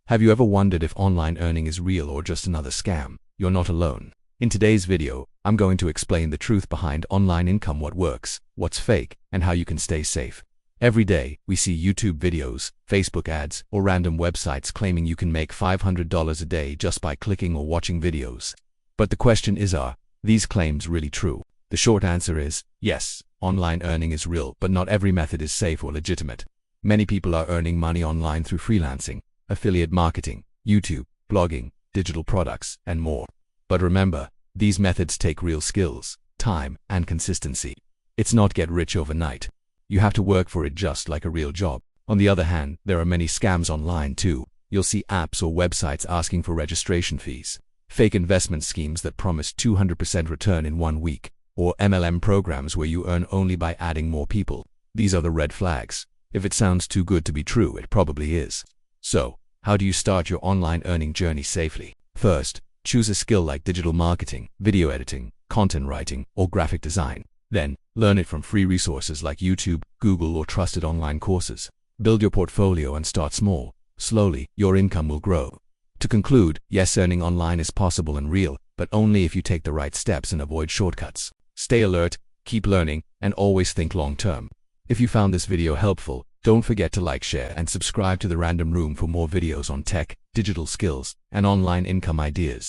Have you ever wondered if online earning is real or just another scam? You're not alone. In today's video, I'm going to explain the truth behind online income, what works, what's fake, and how you can stay safe. Every day, we see YouTube videos, Facebook ads, or random websites claiming you can make $500 a day just by clicking or watching videos. But the question is, are these claims really true? The short answer is, yes, online earning is real, but not every method is safe or legitimate. Many people are earning money online through freelancing, affiliate marketing, YouTube, blogging, digital products, and more. But remember, these methods take real skills, time, and consistency. It's not get rich overnight. You have to work for it just like a real job. On the other hand, there are many scams online too. You'll see apps or websites asking for registration fees, fake investment schemes that promise 200% return in 1 week, or MLM programs where you earn only by adding more people. These are the red flags. If it sounds too good to be true, it probably is. So, how do you start your online earning journey safely? First, choose a skill like digital marketing, video editing, content writing, or graphic design. Then, learn it from free resources like YouTube, Google, or trusted online courses. Build your portfolio and start small. Slowly, your income will grow. To conclude, yes, earning online is possible and real, but only if you take the right steps and avoid shortcuts. Stay alert, keep learning, and always think long-term. If you found this video helpful, don't forget to like, share, and subscribe to The Random Room for more videos on tech, digital skills, and online income ideas.